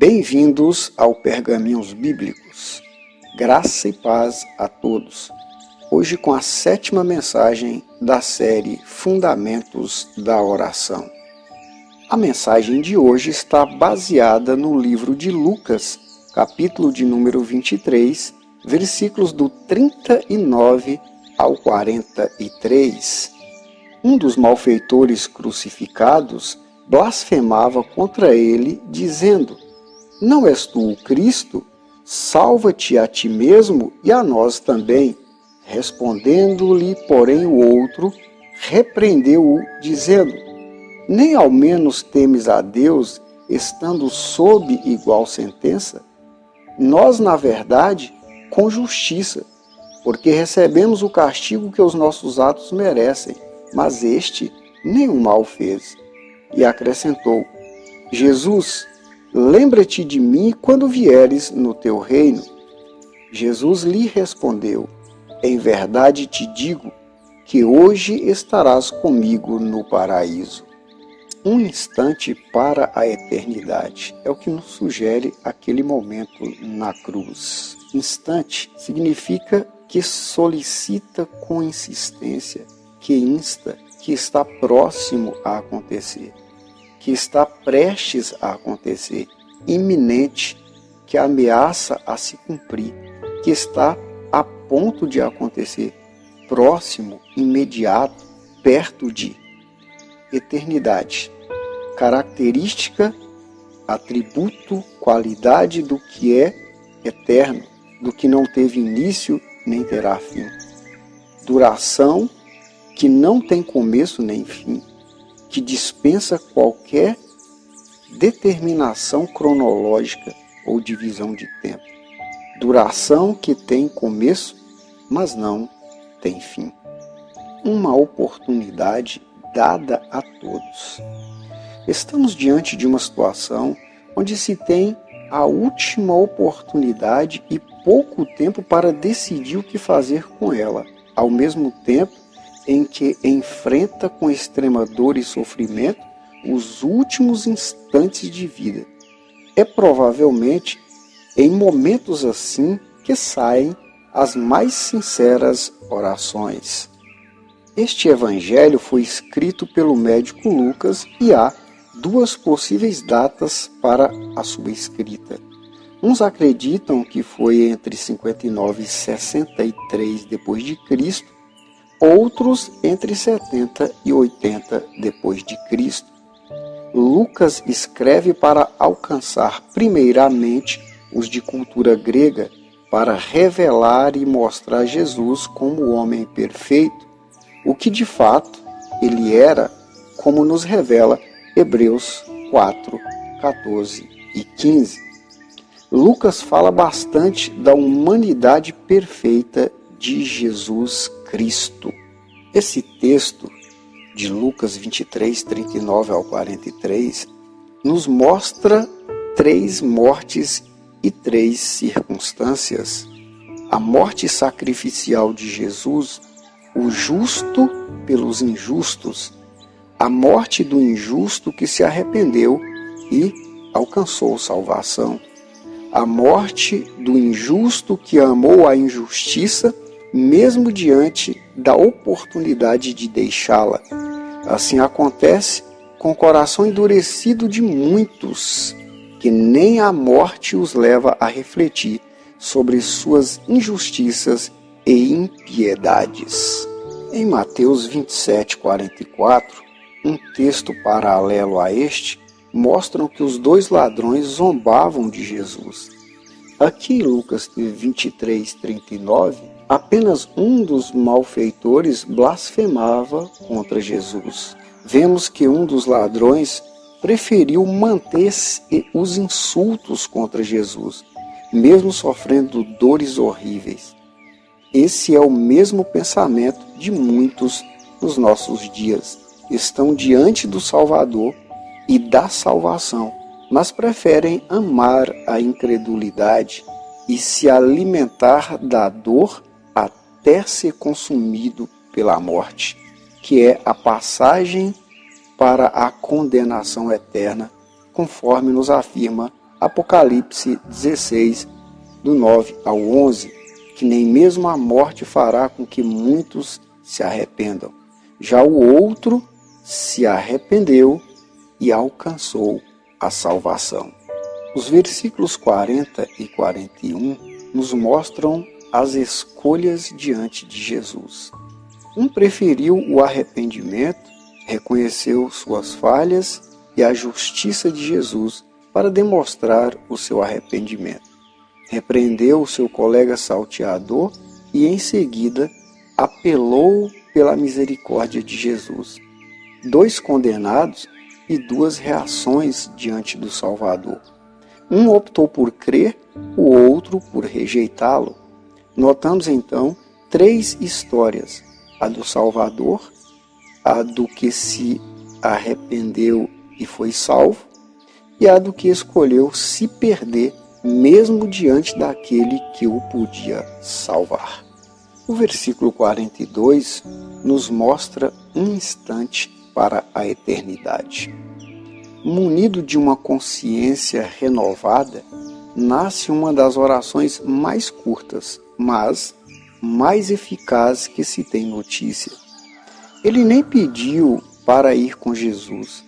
Bem-vindos ao Pergaminhos Bíblicos. Graça e paz a todos. Hoje com a 7ª mensagem da série Fundamentos da Oração. A mensagem de hoje está baseada no livro de Lucas, capítulo de número 23, versículos do 39 ao 43. Um dos malfeitores crucificados blasfemava contra ele, dizendo: "Não és tu o Cristo? Salva-te a ti mesmo e a nós também." Respondendo-lhe, porém, o outro, repreendeu-o, dizendo: "Nem ao menos temes a Deus, estando sob igual sentença? Nós, na verdade, com justiça, porque recebemos o castigo que os nossos atos merecem, mas este nenhum mal fez." E acrescentou: "Jesus, lembra-te de mim quando vieres no teu reino." Jesus lhe respondeu: "Em verdade te digo que hoje estarás comigo no paraíso." Um instante para a eternidade é o que nos sugere aquele momento na cruz. Instante significa que solicita com insistência, que insta, que está próximo a acontecer, que está prestes a acontecer, iminente, que ameaça a se cumprir, que está a ponto de acontecer, próximo, imediato, perto de. Eternidade, característica, atributo, qualidade do que é eterno, do que não teve início nem terá fim. Duração, que não tem começo nem fim, que dispensa qualquer determinação cronológica ou divisão de tempo. Duração que tem começo, mas não tem fim. Uma oportunidade dada a todos. Estamos diante de uma situação onde se tem a última oportunidade e pouco tempo para decidir o que fazer com ela, ao mesmo tempo em que enfrenta com extrema dor e sofrimento os últimos instantes de vida. É provavelmente em momentos assim que saem as mais sinceras orações. Este evangelho foi escrito pelo médico Lucas e há duas possíveis datas para a sua escrita. Uns acreditam que foi entre 59 e 63 depois de Cristo, outros entre 70 e 80 depois de Cristo. Lucas escreve para alcançar primeiramente os de cultura grega, para revelar e mostrar Jesus como o homem perfeito, o que de fato ele era, como nos revela Hebreus 4, 14 e 15. Lucas fala bastante da humanidade perfeita de Jesus Cristo. Esse texto de Lucas 23, 39 ao 43 nos mostra 3 mortes e 3 circunstâncias. A morte sacrificial de Jesus, o justo pelos injustos, a morte do injusto que se arrependeu e alcançou salvação, a morte do injusto que amou a injustiça mesmo diante da oportunidade de deixá-la. Assim acontece com o coração endurecido de muitos, que nem a morte os leva a refletir sobre suas injustiças e impiedades. Em Mateus 27, 44, um texto paralelo a este, mostram que os 2 ladrões zombavam de Jesus. Aqui em Lucas 23, 39, apenas um dos malfeitores blasfemava contra Jesus. Vemos que um dos ladrões preferiu manter os insultos contra Jesus, mesmo sofrendo dores horríveis. Esse é o mesmo pensamento de muitos nos nossos dias. Estão diante do Salvador e da salvação, mas preferem amar a incredulidade e se alimentar da dor até ser consumido pela morte, que é a passagem para a condenação eterna, conforme nos afirma Apocalipse 16, do 9 ao 11, que nem mesmo a morte fará com que muitos se arrependam. Já o outro se arrependeu e alcançou a salvação. Os versículos 40 e 41 nos mostram as escolhas diante de Jesus. Um preferiu o arrependimento, reconheceu suas falhas e a justiça de Jesus para demonstrar o seu arrependimento. Repreendeu o seu colega salteador e, em seguida, apelou pela misericórdia de Jesus. 2 condenados e 2 reações diante do Salvador. Um optou por crer, o outro por rejeitá-lo. Notamos então 3 histórias: a do Salvador, a do que se arrependeu e foi salvo, e a do que escolheu se perder, mesmo diante daquele que o podia salvar. O versículo 42 nos mostra um instante para a eternidade. Munido de uma consciência renovada, nasce uma das orações mais curtas, mas mais eficazes que se tem notícia. Ele nem pediu para ir com Jesus,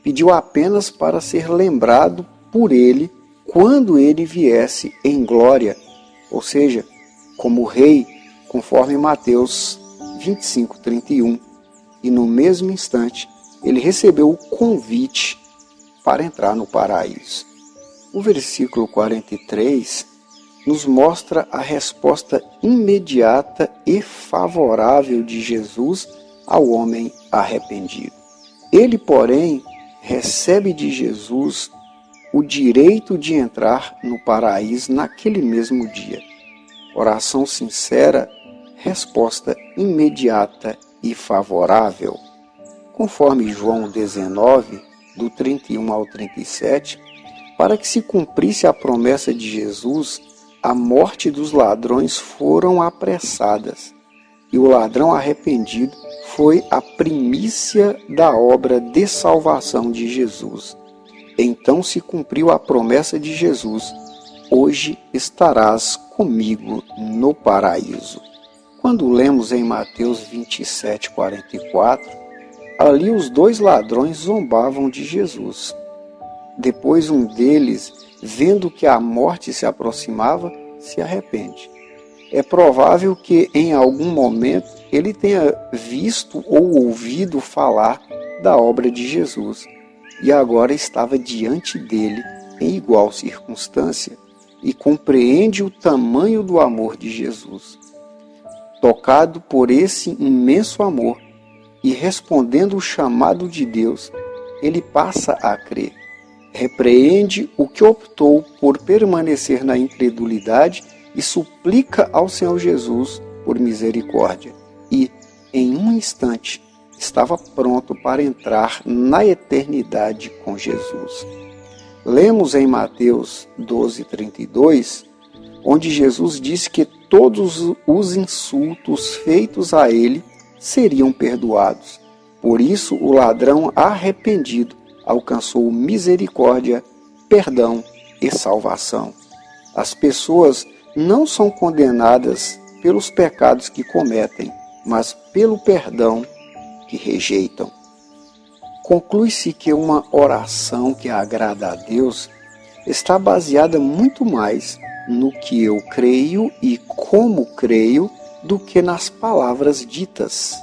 pediu apenas para ser lembrado por ele quando ele viesse em glória, ou seja, como rei, conforme Mateus 25:31. E no mesmo instante, ele recebeu o convite para entrar no paraíso. O versículo 43 nos mostra a resposta imediata e favorável de Jesus ao homem arrependido. Ele, porém, recebe de Jesus o direito de entrar no paraíso naquele mesmo dia. Oração sincera, resposta imediata e favorável. Conforme João 19, do 31 ao 37, para que se cumprisse a promessa de Jesus, a morte dos ladrões foram apressadas, e o ladrão arrependido foi a primícia da obra de salvação de Jesus. Então se cumpriu a promessa de Jesus: hoje estarás comigo no paraíso. Quando lemos em Mateus 27:44, ali os 2 ladrões zombavam de Jesus. Depois um deles, vendo que a morte se aproximava, se arrepende. É provável que em algum momento ele tenha visto ou ouvido falar da obra de Jesus e agora estava diante dele em igual circunstância e compreende o tamanho do amor de Jesus. Tocado por esse imenso amor e respondendo o chamado de Deus, ele passa a crer. Repreende o que optou por permanecer na incredulidade e suplica ao Senhor Jesus por misericórdia. E, em um instante, estava pronto para entrar na eternidade com Jesus. Lemos em Mateus 12:32, onde Jesus disse que todos os insultos feitos a ele seriam perdoados. Por isso, o ladrão arrependido alcançou misericórdia, perdão e salvação. As pessoas não são condenadas pelos pecados que cometem, mas pelo perdão que rejeitam. Conclui-se que uma oração que agrada a Deus está baseada muito mais no que eu creio e como creio do que nas palavras ditas.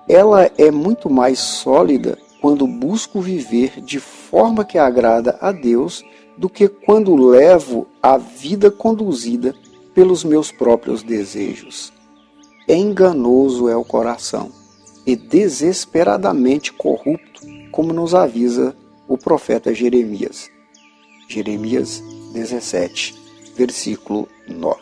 Ela é muito mais sólida quando busco viver de forma que agrada a Deus do que quando levo a vida conduzida pelos meus próprios desejos. Enganoso é o coração e desesperadamente corrupto, como nos avisa o profeta Jeremias. Jeremias 17, versículo 9.